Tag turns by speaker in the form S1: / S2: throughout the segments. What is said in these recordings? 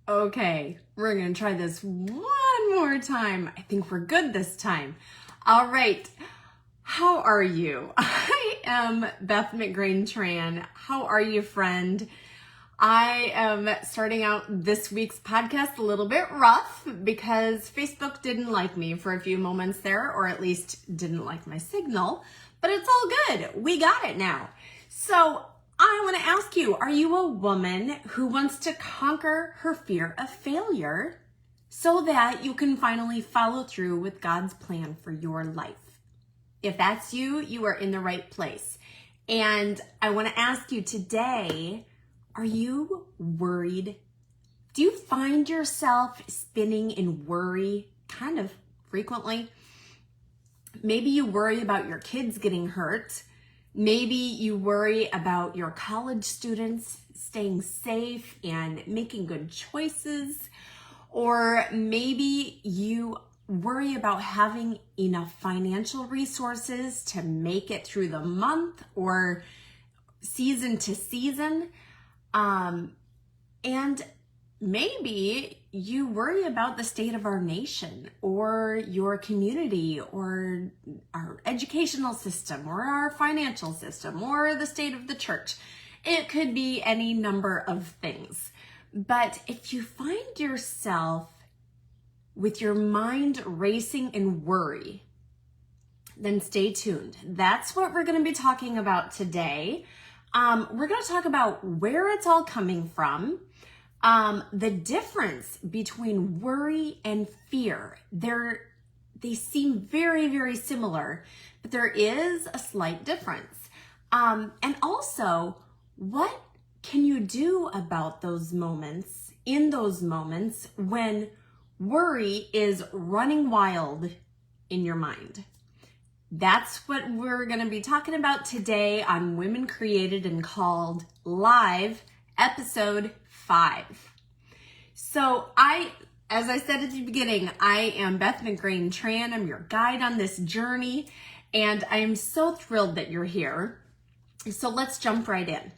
S1: Okay, we're gonna try this one more time. I think we're good this time. All right, how are you? I am Beth McGrain-Tran. How are you, friend? I am starting out this week's podcast a little bit rough because Facebook didn't like me for a few moments there, or at least didn't like my signal, but it's all good. We got it now. So I want to ask you, are you a woman who wants to conquer her fear of failure so that you can finally follow through with God's plan for your life? If that's you, you are in the right place. And I want to ask you today, are you worried? Do you find yourself spinning in worry kind of frequently? Maybe you worry about your kids getting hurt. Maybe you worry about your college students staying safe and making good choices. Or maybe you worry about having enough financial resources to make it through the month or season to season. And maybe you worry about the state of our nation or your community or our educational system or our financial system or the state of the church. It could be any number of things. But if you find yourself with your mind racing in worry, then stay tuned. That's what we're going to be talking about today. We're going to talk about where it's all coming from, the difference between worry and fear. They seem very, very similar, but there is a slight difference. And also, what can you do about those moments, in those moments when worry is running wild in your mind? That's what we're going to be talking about today on Women Created and Called Live, episode 5. So as I said at the beginning, I am Beth McGrain-Tran. I'm your guide on this journey, and I am so thrilled that you're here. So let's jump right in.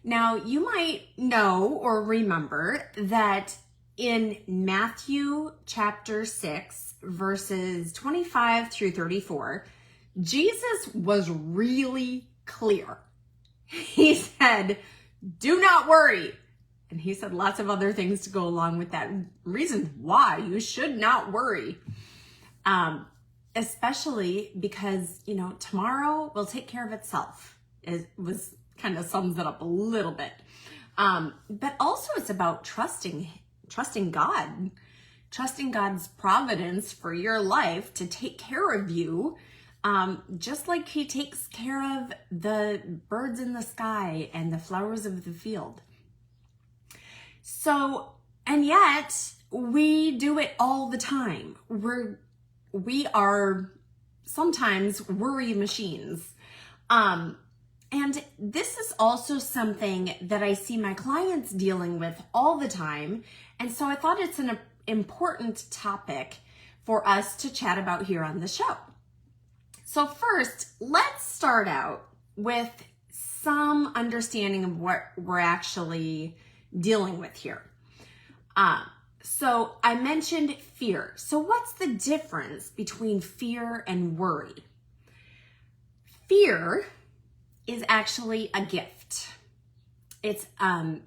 S1: Now, you might know or remember that in Matthew chapter 6, verses 25 through 34, Jesus was really clear. He said, do not worry. And he said lots of other things to go along with that. Reasons why you should not worry. Especially because, tomorrow will take care of itself. It was kind of sums it up a little bit. But also it's about trusting God, trusting God's providence for your life to take care of you. Just like he takes care of the birds in the sky and the flowers of the field. So, and yet we do it all the time. We are sometimes worry machines. And this is also something that I see my clients dealing with all the time. And so I thought it's an important topic for us to chat about here on the show. So first, let's start out with some understanding of what we're actually dealing with here. So I mentioned fear. So what's the difference between fear and worry? Fear is actually a gift. It's, a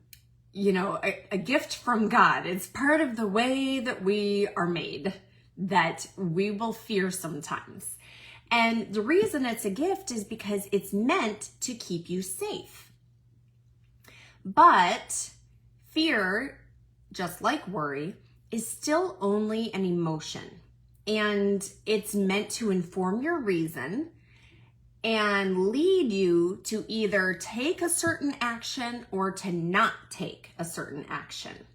S1: gift from God. It's part of the way that we are made, that we will fear sometimes. And the reason it's a gift is because it's meant to keep you safe. But fear, just like worry, is still only an emotion. And it's meant to inform your reason and lead you to either take a certain action or to not take a certain action.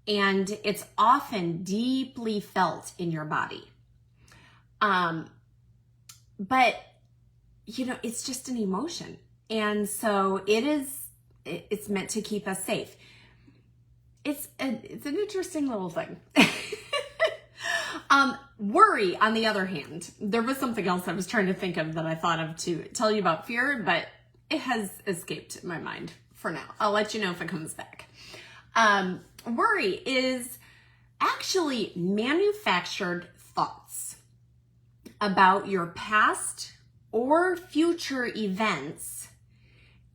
S1: And it's often deeply felt in your body. But, it's just an emotion. And so it's meant to keep us safe. It's an interesting little thing. Worry, on the other hand, there was something else I was trying to think of that I thought of to tell you about fear, but it has escaped my mind for now. I'll let you know if it comes back. worry is actually manufactured thoughts about your past or future events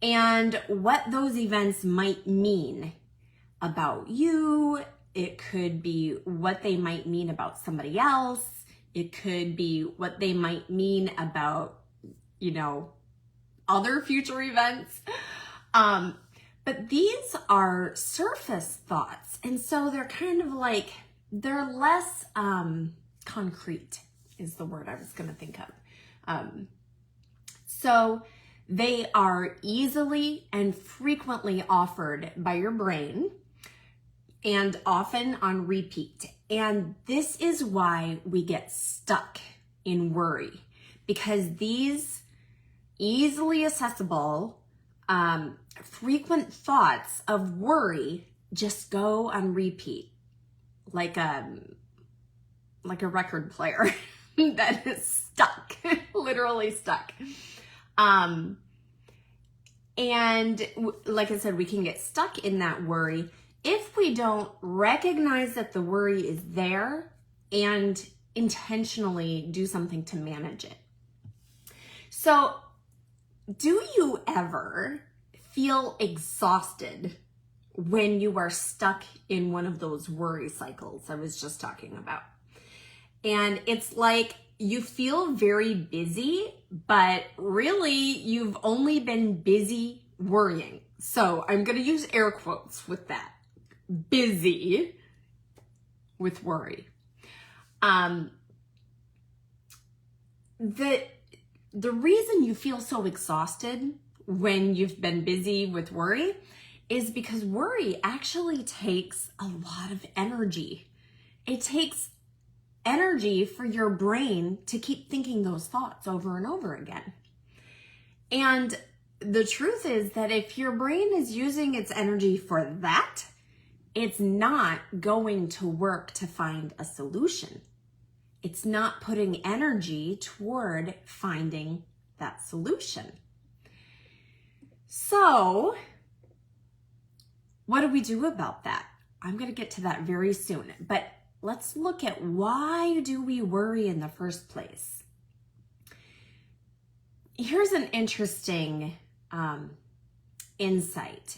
S1: and what those events might mean about you. It could be what they might mean about somebody else. It could be what they might mean about, other future events. But these are surface thoughts. And so they're kind of like, they're less concrete is the word I was going to think of. So they are easily and frequently offered by your brain and often on repeat. And this is why we get stuck in worry, because these easily accessible, frequent thoughts of worry just go on repeat, like a record player that is stuck, literally stuck. And like I said, we can get stuck in that worry if we don't recognize that the worry is there and intentionally do something to manage it. So, do you ever feel exhausted when you are stuck in one of those worry cycles I was just talking about? And it's like you feel very busy, but really you've only been busy worrying. So I'm going to use air quotes with that. Busy with worry. The reason you feel so exhausted when you've been busy with worry is because worry actually takes a lot of energy. It takes energy for your brain to keep thinking those thoughts over and over again. And the truth is that if your brain is using its energy for that, it's not going to work to find a solution. It's not putting energy toward finding that solution. So, what do we do about that? I'm going to get to that very soon, but let's look at why do we worry in the first place. Here's an interesting insight.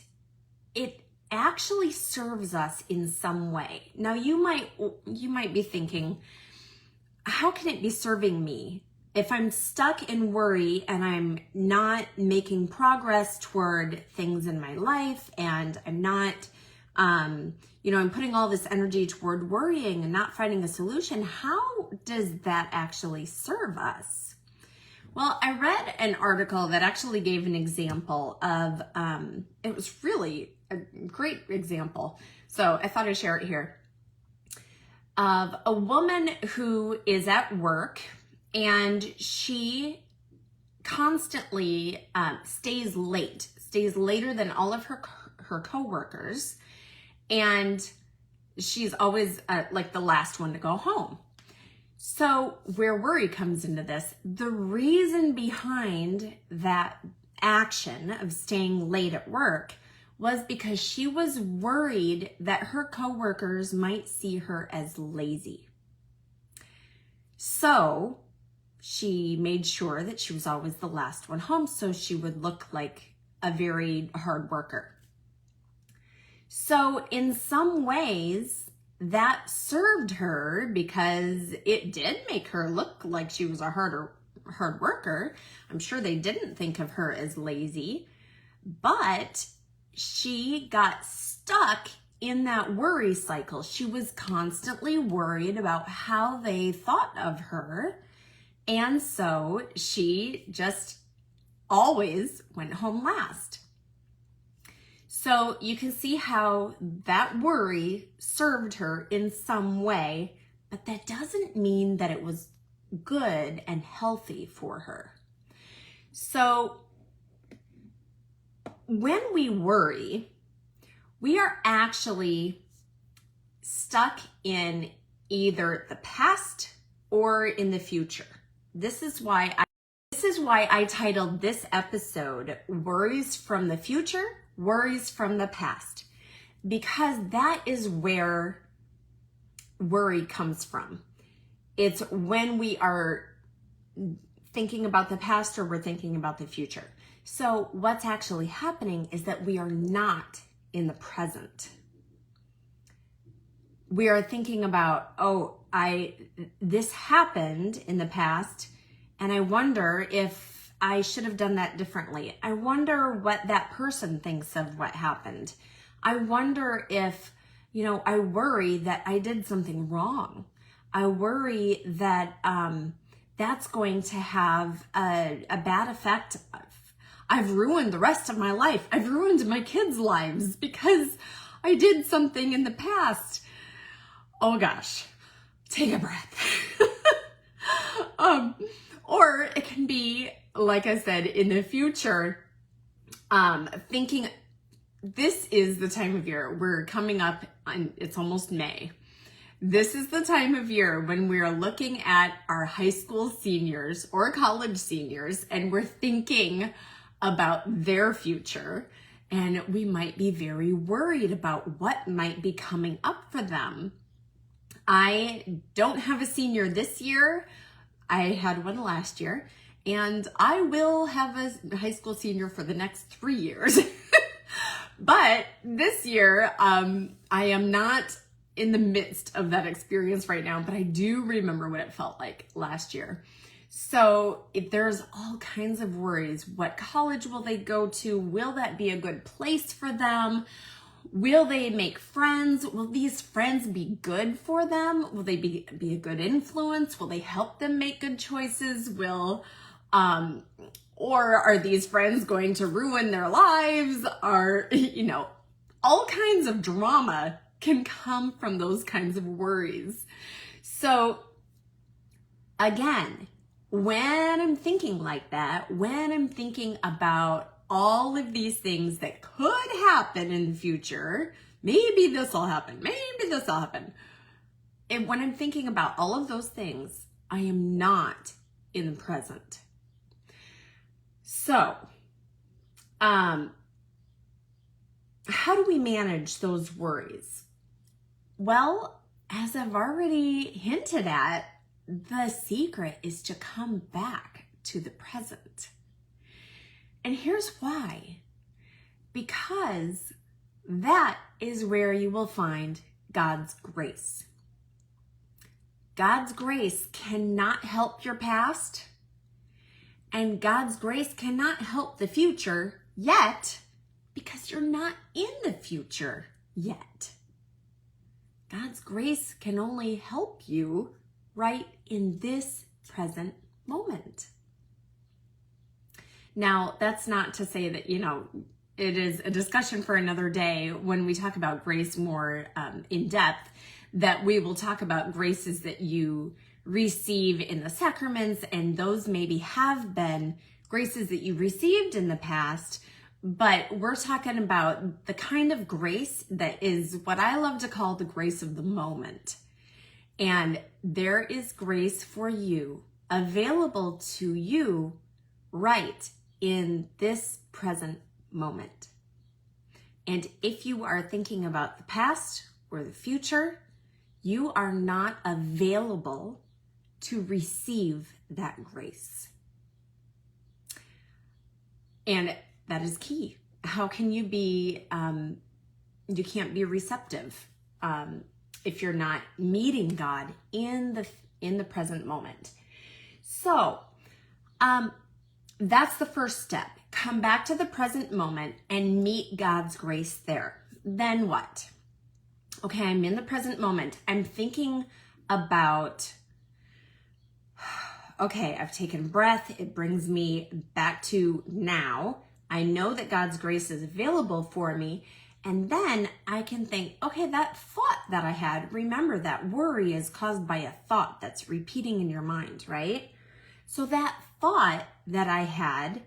S1: It actually serves us in some way. Now you might be thinking, how can it be serving me? If I'm stuck in worry and I'm not making progress toward things in my life and I'm not, I'm putting all this energy toward worrying and not finding a solution, how does that actually serve us? Well, I read an article that actually gave an example of, it was really a great example. So I thought I'd share it here. Of a woman who is at work and she constantly stays later than all of her coworkers, and she's always like the last one to go home. So where worry comes into this, the reason behind that action of staying late at work was because she was worried that her coworkers might see her as lazy. So she made sure that she was always the last one home so she would look like a very hard worker. So in some ways, that served her because it did make her look like she was a hard worker. I'm sure they didn't think of her as lazy, but she got stuck in that worry cycle. She was constantly worried about how they thought of her. And so she just always went home last. So you can see how that worry served her in some way, but that doesn't mean that it was good and healthy for her. So when we worry, we are actually stuck in either the past or in the future. This is why I titled this episode, Worries from the Future, Worries from the Past. because that is where worry comes from. It's when we are thinking about the past or we're thinking about the future. So what's actually happening is that we are not in the present. We are thinking about, oh, this happened in the past, and I wonder if I should have done that differently. I wonder what that person thinks of what happened. I wonder if, I worry that I did something wrong. I worry that that's going to have a bad effect. I've ruined the rest of my life. I've ruined my kids' lives because I did something in the past. Oh gosh, take a breath. Or it can be, like I said, in the future, thinking this is the time of year. We're coming up on, it's almost May. This is the time of year when we're looking at our high school seniors or college seniors, and we're thinking about their future, and we might be very worried about what might be coming up for them. I don't have a senior this year. I had one last year, and I will have a high school senior for the next 3 years. But this year, I am not in the midst of that experience right now, but I do remember what it felt like last year. So if there's all kinds of worries. What college will they go to? Will that be a good place for them? Will they make friends? Will these friends be good for them? Will they be a good influence? Will they help them make good choices? Or are these friends going to ruin their lives? All kinds of drama can come from those kinds of worries. So again, when I'm thinking like that, when I'm thinking about all of these things that could happen in the future, maybe this will happen, maybe this will happen. And when I'm thinking about all of those things, I am not in the present. So, how do we manage those worries? Well, as I've already hinted at, the secret is to come back to the present. And here's why. Because that is where you will find God's grace. God's grace cannot help your past, and God's grace cannot help the future yet, because you're not in the future yet. God's grace can only help you right in this present moment. Now, that's not to say that, it is a discussion for another day when we talk about grace more in depth, that we will talk about graces that you receive in the sacraments, and those maybe have been graces that you received in the past, but we're talking about the kind of grace that is what I love to call the grace of the moment. And there is grace for you, available to you right in this present moment. And if you are thinking about the past or the future, you are not available to receive that grace. And that is key. How can you be, you can't be receptive if you're not meeting God in the present moment. So, that's the first step. Come back to the present moment and meet God's grace there. Then what? Okay, I'm in the present moment. I'm thinking about, okay, I've taken breath. It brings me back to now. I know that God's grace is available for me. And then I can think, okay, that thought that I had, remember that worry is caused by a thought that's repeating in your mind, right? So that thought that I had,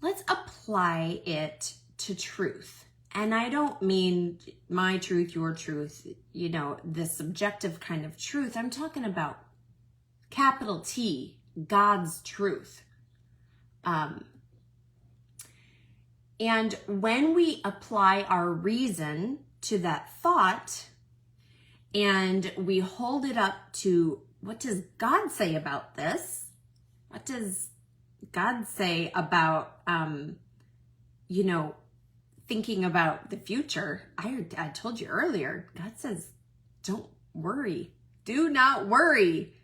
S1: let's apply it to truth. And I don't mean my truth, your truth, the subjective kind of truth. I'm talking about capital T, God's truth. And when we apply our reason to that thought and we hold it up to, what does God say about this? What does God say about, thinking about the future? I told you earlier, God says, don't worry. Do not worry.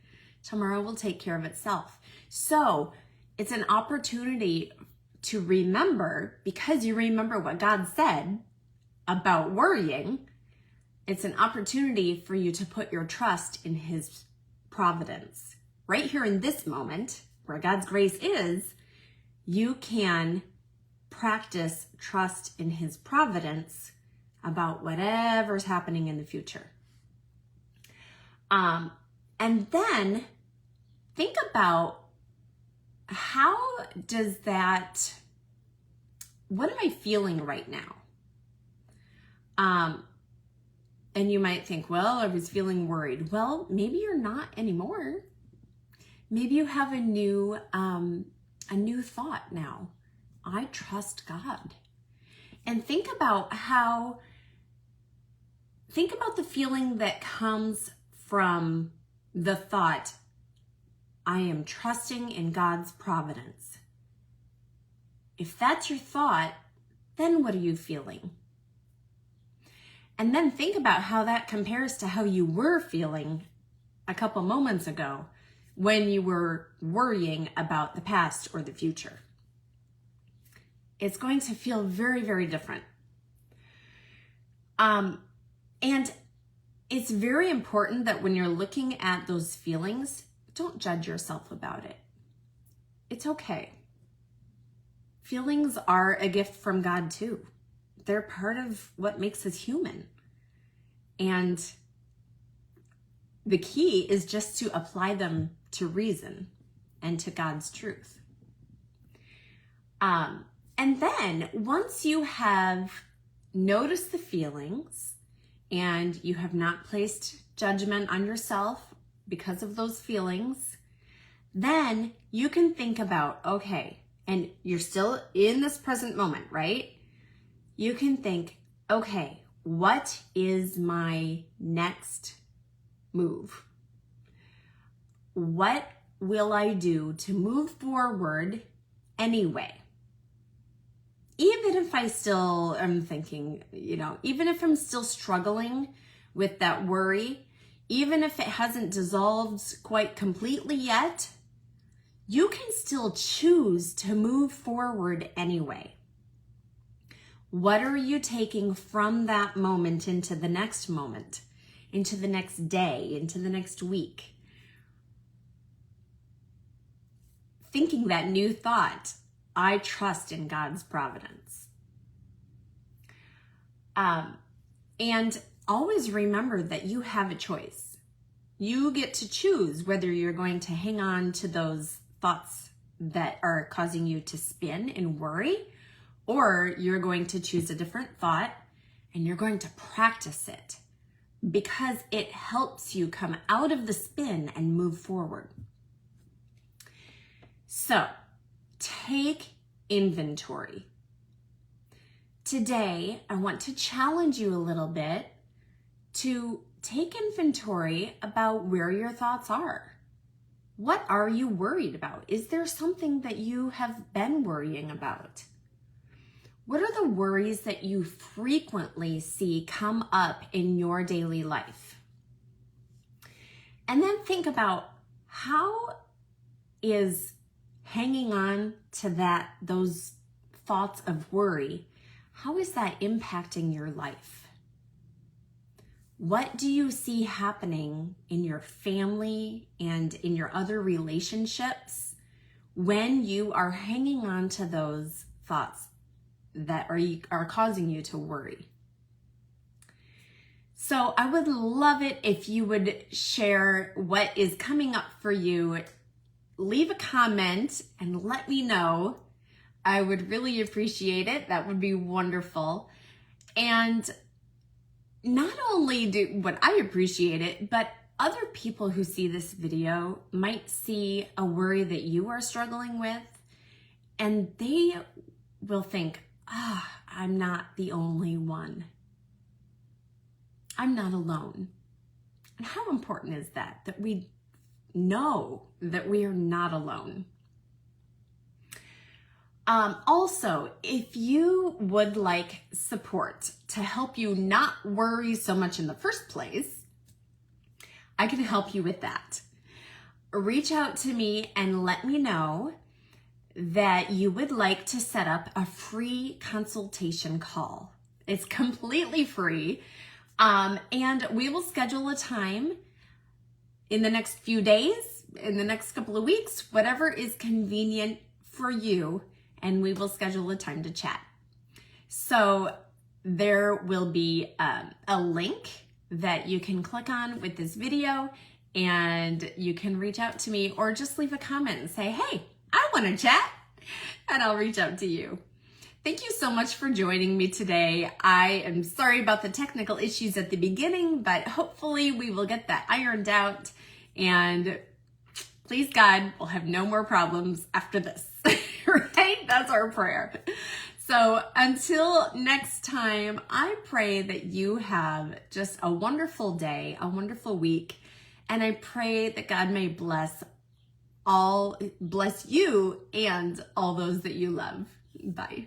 S1: Tomorrow will take care of itself. So it's an opportunity to remember, because you remember what God said about worrying, it's an opportunity for you to put your trust in his providence. Right here in this moment, where God's grace is, you can practice trust in his providence about whatever's happening in the future. And then think about, how does that, what am I feeling right now? And you might think, well, I was feeling worried. Well, maybe you're not anymore. Maybe you have a new thought now. I trust God. And think about the feeling that comes from the thought, I am trusting in God's providence. If that's your thought, then what are you feeling? And then think about how that compares to how you were feeling a couple moments ago when you were worrying about the past or the future. It's going to feel very, very different. And it's very important that when you're looking at those feelings, don't judge yourself about it. It's okay. Feelings are a gift from God too. They're part of what makes us human. And the key is just to apply them to reason and to God's truth. And then once you have noticed the feelings and you have not placed judgment on yourself because of those feelings, then you can think about, okay, and you're still in this present moment, right? You can think, okay, what is my next move? What will I do to move forward anyway? Even if I still am thinking, even if I'm still struggling with that worry, even if it hasn't dissolved quite completely yet, you can still choose to move forward anyway. What are you taking from that moment into the next moment, into the next day, into the next week? Thinking that new thought, I trust in God's providence. And always remember that you have a choice. You get to choose whether you're going to hang on to those thoughts that are causing you to spin and worry, or you're going to choose a different thought and you're going to practice it because it helps you come out of the spin and move forward. So, take inventory. Today, I want to challenge you a little bit to take inventory about where your thoughts are. What are you worried about? Is there something that you have been worrying about? What are the worries that you frequently see come up in your daily life? And then think about, how is hanging on to those thoughts of worry, how is that impacting your life? What do you see happening in your family and in your other relationships when you are hanging on to those thoughts that are causing you to worry? So I would love it if you would share what is coming up for you. Leave a comment and let me know. I would really appreciate it. That would be wonderful. And not only would I appreciate it, but other people who see this video might see a worry that you are struggling with, and they will think, I'm not the only one. I'm not alone. And how important is that we know that we are not alone? Also, if you would like support to help you not worry so much in the first place, I can help you with that. Reach out to me and let me know that you would like to set up a free consultation call. It's completely free. And we will schedule a time in the next few days, in the next couple of weeks, whatever is convenient for you, and we will schedule a time to chat. So there will be a link that you can click on with this video, and you can reach out to me or just leave a comment and say, hey, I want to chat, and I'll reach out to you. Thank you so much for joining me today. I am sorry about the technical issues at the beginning, but hopefully we will get that ironed out, and please God, we'll have no more problems after this, right? That's our prayer. So until next time, I pray that you have just a wonderful day, a wonderful week, and I pray that God may bless you and all those that you love. Bye.